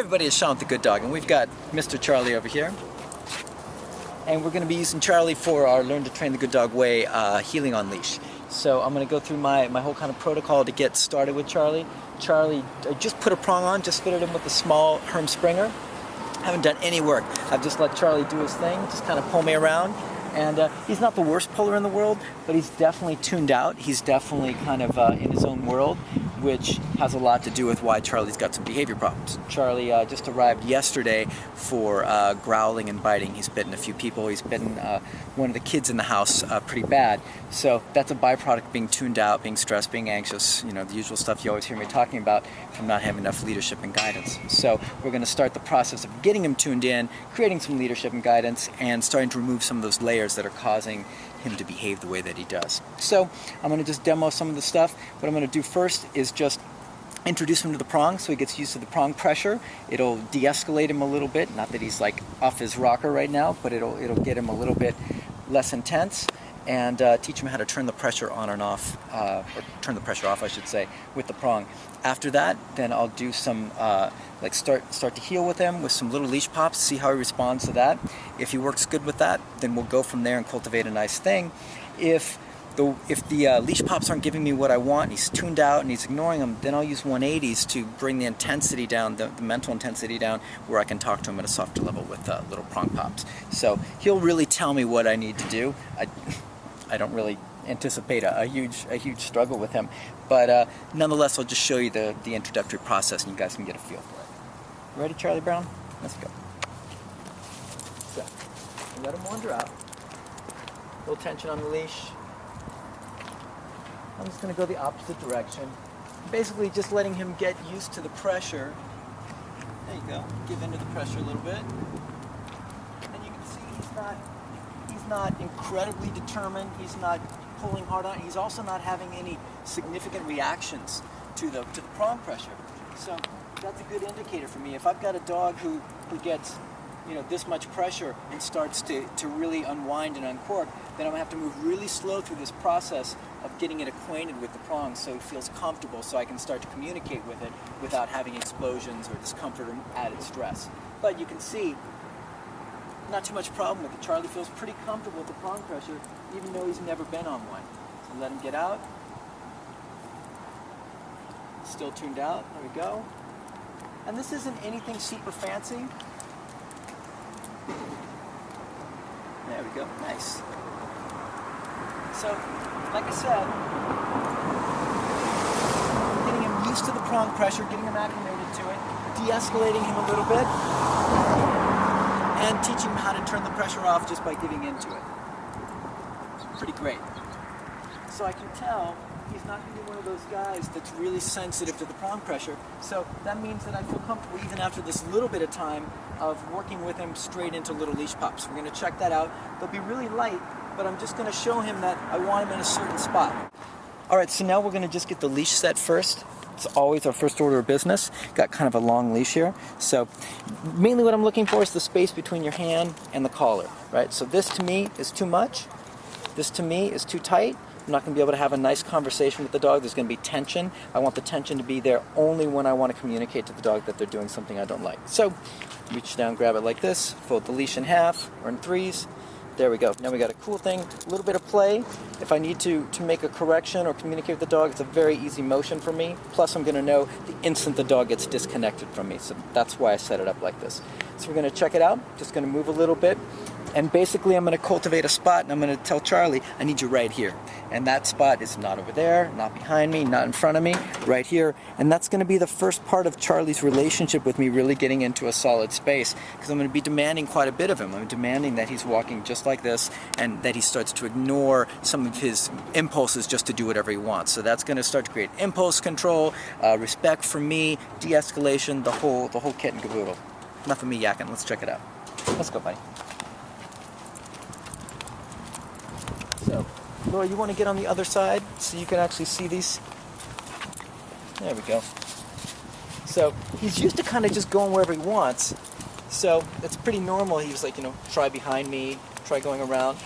everybody, it's Sean with the Good Dog, and we've got Mr. Charlie over here. And we're going to be using Charlie for our Learn to Train the Good Dog Way healing on leash. So I'm going to go through my whole kind of protocol to get started with Charlie. Charlie, I just put a prong on, just fitted him with a small Herm Springer. Haven't done any work. I've just let Charlie do his thing, just kind of pull me around. And he's not the worst puller in the world, but he's definitely tuned out. He's definitely kind of in his own world, which has a lot to do with why Charlie's got some behavior problems. Charlie just arrived yesterday for growling and biting. He's bitten a few people. He's bitten one of the kids in the house pretty bad. So that's a byproduct of being tuned out, being stressed, being anxious, you know, the usual stuff you always hear me talking about from not having enough leadership and guidance. So we're going to start the process of getting him tuned in, creating some leadership and guidance, and starting to remove some of those layers that are causing him to behave the way that he does. So I'm going to just demo some of the stuff. What I'm going to do first is just introduce him to the prong so he gets used to the prong pressure. It'll de-escalate him a little bit. Not that he's like off his rocker right now, but it'll get him a little bit less intense, and teach him how to turn the pressure on and off, or turn the pressure off, I should say, with the prong. After that, then I'll do some like start to heal with him with some little leash pops, see how he responds to that. If he works good with that, then we'll go from there and cultivate a nice thing. If the leash pops aren't giving me what I want, he's tuned out and he's ignoring them, then I'll use 180s to bring the intensity down, the mental intensity down, where I can talk to him at a softer level with little prong pops. So he'll really tell me what I need to do. I don't really anticipate a huge struggle with him, but nonetheless, I'll just show you the introductory process, and you guys can get a feel for it. Ready, Charlie Brown? Let's go. So, let him wander out. A little tension on the leash. I'm just going to go the opposite direction. Basically, just letting him get used to the pressure. There you go. Give into the pressure a little bit. And you can see he's not incredibly determined. He's not pulling hard on it. He's also not having any significant reactions to the prong pressure. So that's a good indicator for me. If I've got a dog who gets, you know, this much pressure and starts to really unwind and uncork, then I'm going to have to move really slow through this process of getting it acquainted with the prong so it feels comfortable, so I can start to communicate with it without having explosions or discomfort or added stress. But you can see, not too much problem with it. Charlie feels pretty comfortable with the prong pressure, even though he's never been on one. So let him get out. Still tuned out. There we go. And this isn't anything super fancy. There we go. Nice. So, like I said, getting him used to the prong pressure, getting him acclimated to it, de-escalating him a little bit, and teaching him how to turn the pressure off just by giving into it. It's pretty great. So I can tell he's not going to be one of those guys that's really sensitive to the prong pressure. So that means that I feel comfortable even after this little bit of time of working with him straight into little leash pops. We're going to check that out. They'll be really light, but I'm just going to show him that I want him in a certain spot. All right, so now we're going to just get the leash set first. It's always our first order of business. Got kind of a long leash here. So mainly what I'm looking for is the space between your hand and the collar, right? So this to me is too much. This to me is too tight. I'm not going to be able to have a nice conversation with the dog. There's going to be tension. I want the tension to be there only when I want to communicate to the dog that they're doing something I don't like. So reach down, grab it like this, fold the leash in half or in threes. There we go. Now we got a cool thing, a little bit of play. If I need to make a correction or communicate with the dog, it's a very easy motion for me. Plus I'm going to know the instant the dog gets disconnected from me. So that's why I set it up like this. So we're going to check it out. Just going to move a little bit. And basically I'm going to cultivate a spot, and I'm going to tell Charlie, I need you right here. And that spot is not over there, not behind me, not in front of me, right here. And that's going to be the first part of Charlie's relationship with me really getting into a solid space, because I'm going to be demanding quite a bit of him. I'm demanding that he's walking just like this, and that he starts to ignore some of his impulses just to do whatever he wants. So that's going to start to create impulse control, respect for me, de-escalation, the whole kit and caboodle. Enough of me yakking. Let's check it out. Let's go, buddy. So, Laura, you want to get on the other side so you can actually see these? There we go. So, he's used to kind of just going wherever he wants. So, it's pretty normal. He was like, you know, try behind me, try going around.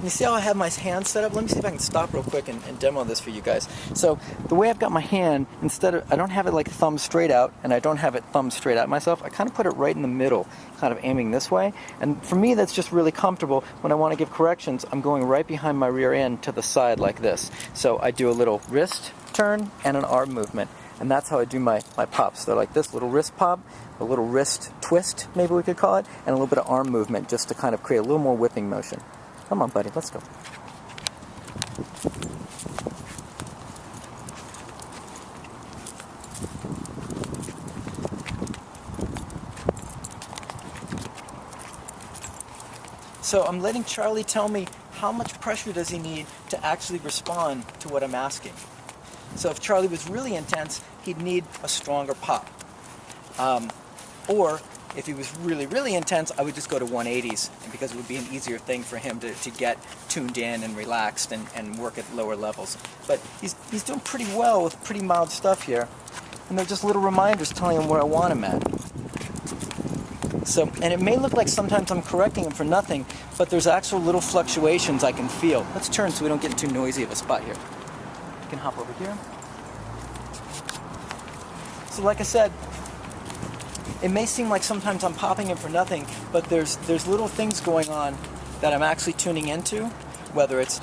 You see how I have my hand set up? Let me see if I can stop real quick and demo this for you guys. So the way I've got my hand, instead of, I don't have it like thumb straight out, and I don't have it thumb straight out myself, I kind of put it right in the middle, kind of aiming this way. And for me, that's just really comfortable. When I want to give corrections, I'm going right behind my rear end to the side like this. So I do a little wrist turn and an arm movement. And that's how I do my pops. They're like this, little wrist pop, a little wrist twist, maybe we could call it, and a little bit of arm movement just to kind of create a little more whipping motion. Come on, buddy, let's go. So I'm letting Charlie tell me how much pressure does he need to actually respond to what I'm asking. So if Charlie was really intense, he'd need a stronger pop. Or if he was really, really intense, I would just go to 180s because it would be an easier thing for him to get tuned in and relaxed and work at lower levels. But he's doing pretty well with pretty mild stuff here. And they're just little reminders telling him where I want him at. So, and it may look like sometimes I'm correcting him for nothing, but there's actual little fluctuations I can feel. Let's turn so we don't get too noisy of a spot here. You can hop over here. So like I said, it may seem like sometimes I'm popping him for nothing, but there's little things going on that I'm actually tuning into, whether it's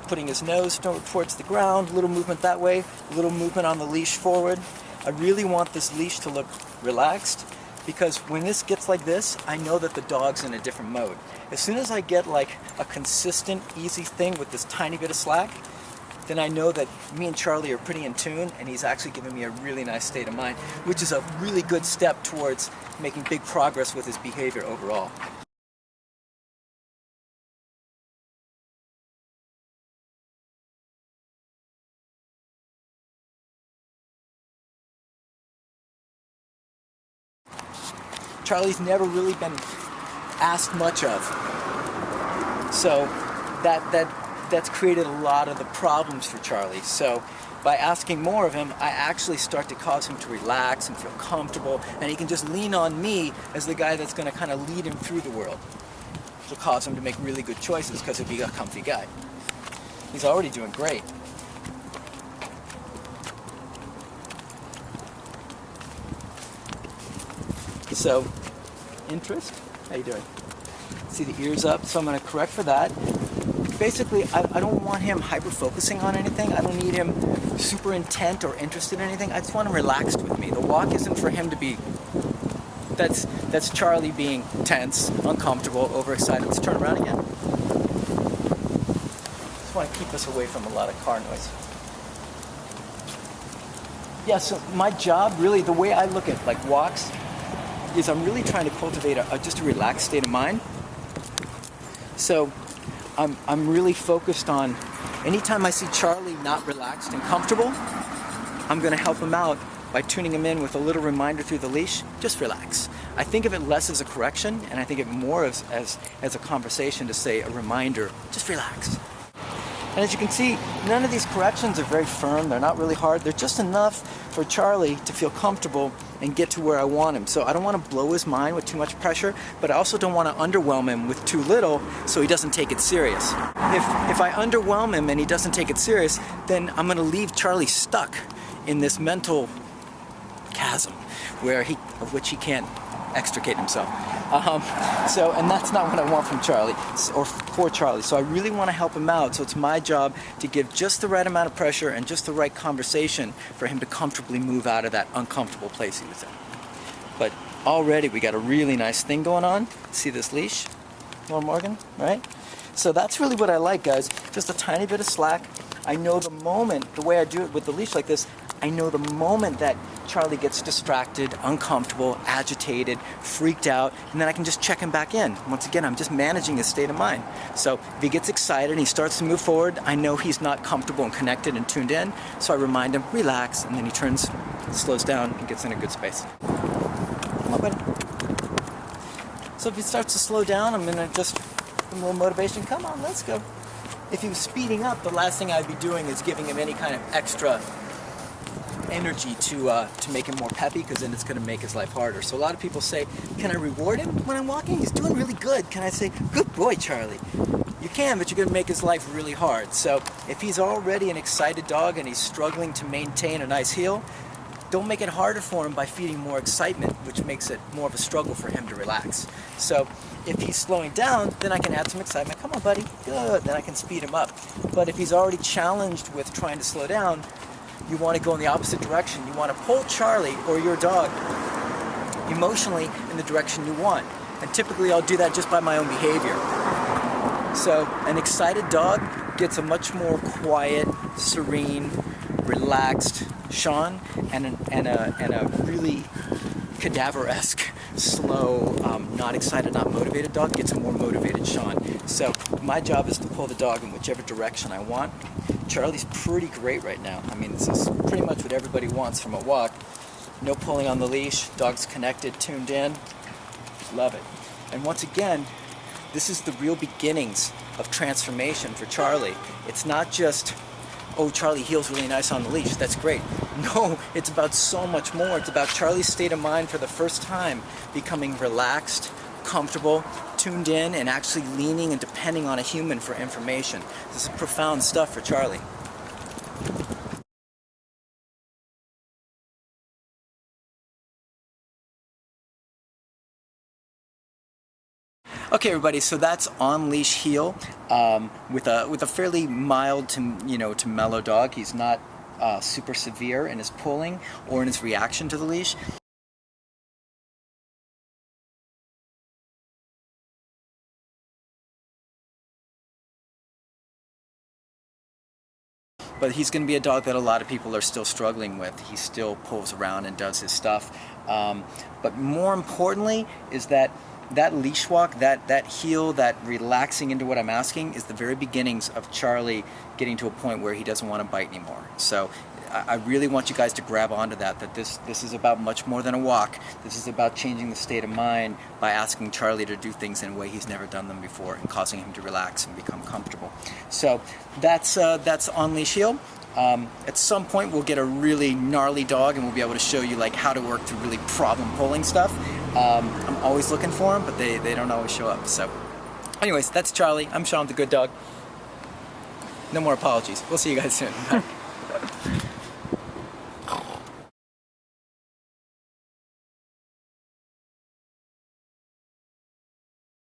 putting his nose towards the ground, a little movement that way, a little movement on the leash forward. I really want this leash to look relaxed, because when this gets like this, I know that the dog's in a different mode. As soon as I get like a consistent, easy thing with this tiny bit of slack, then I know that me and Charlie are pretty in tune, and he's actually giving me a really nice state of mind, which is a really good step towards making big progress with his behavior overall. Charlie's never really been asked much of, so that's created a lot of the problems for Charlie. So by asking more of him, I actually start to cause him to relax and feel comfortable, and he can just lean on me as the guy that's going to kind of lead him through the world. Which will cause him to make really good choices because he'll be a comfy guy. He's already doing great. So, interest, how you doing? See the ears up, so I'm going to correct for that. Basically, I don't want him hyper-focusing on anything. I don't need him super intent or interested in anything. I just want him relaxed with me. The walk isn't for him to be... That's Charlie being tense, uncomfortable, overexcited. Let's turn around again. Just want to keep us away from a lot of car noise. Yeah, so my job, really, the way I look at like walks, is I'm really trying to cultivate just a relaxed state of mind. So I'm really focused on, anytime I see Charlie not relaxed and comfortable, I'm going to help him out by tuning him in with a little reminder through the leash, just relax. I think of it less as a correction, and I think of it more as a conversation to say a reminder, just relax. And as you can see, none of these corrections are very firm, they're not really hard, they're just enough for Charlie to feel comfortable and get to where I want him. So I don't want to blow his mind with too much pressure, but I also don't want to underwhelm him with too little so he doesn't take it serious. If I underwhelm him and he doesn't take it serious, then I'm going to leave Charlie stuck in this mental chasm of which he can't extricate himself. And that's not what I want from Charlie, or for Charlie. So I really want to help him out, so it's my job to give just the right amount of pressure and just the right conversation for him to comfortably move out of that uncomfortable place he was in. But already we got a really nice thing going on. See this leash, Lord Morgan, right? So that's really what I like, guys. Just a tiny bit of slack. I know the moment, the way I do it with the leash like this, I know the moment that Charlie gets distracted, uncomfortable, agitated, freaked out, and then I can just check him back in. Once again, I'm just managing his state of mind. So if he gets excited and he starts to move forward, I know he's not comfortable and connected and tuned in, so I remind him, relax, and then he turns, slows down, and gets in a good space. Come on, buddy. So if he starts to slow down, I'm going to just give him a little motivation. Come on, let's go. If he was speeding up, the last thing I'd be doing is giving him any kind of extra energy to make him more peppy, because then it's going to make his life harder. So a lot of people say, can I reward him when I'm walking? He's doing really good. Can I say, good boy, Charlie? You can, but you're going to make his life really hard. So if he's already an excited dog and he's struggling to maintain a nice heel, don't make it harder for him by feeding more excitement, which makes it more of a struggle for him to relax. So if he's slowing down, then I can add some excitement. Come on, buddy. Good. Then I can speed him up. But if he's already challenged with trying to slow down, you want to go in the opposite direction. You want to pull Charlie or your dog emotionally in the direction you want. And typically I'll do that just by my own behavior. So an excited dog gets a much more quiet, serene, relaxed Sean, and a really cadaver-esque, slow, not excited, not motivated dog gets a more motivated Sean. So my job is to pull the dog in whichever direction I want. Charlie's pretty great right now. I mean, this is pretty much what everybody wants from a walk. No pulling on the leash, dog's connected, tuned in. Love it. And once again, this is the real beginnings of transformation for Charlie. It's not just, oh, Charlie heels really nice on the leash, that's great. No, it's about so much more. It's about Charlie's state of mind for the first time becoming relaxed, comfortable, tuned in, and actually leaning and depending on a human for information. This is profound stuff for Charlie. Okay, everybody. So that's on-leash heel with a fairly mild to mellow dog. He's not super severe in his pulling or in his reaction to the leash. But he's going to be a dog that a lot of people are still struggling with. He still pulls around and does his stuff. But more importantly is that leash walk, that heel, that relaxing into what I'm asking is the very beginnings of Charlie getting to a point where he doesn't want to bite anymore. So I really want you guys to grab onto that this is about much more than a walk. This is about changing the state of mind by asking Charlie to do things in a way he's never done them before and causing him to relax and become comfortable. So that's on-leash heel. At some point we'll get a really gnarly dog and we'll be able to show you like how to work through really problem pulling stuff. I'm always looking for them, but they don't always show up. So anyways, that's Charlie. I'm Sean the Good Dog. No more apologies. We'll see you guys soon. Bye.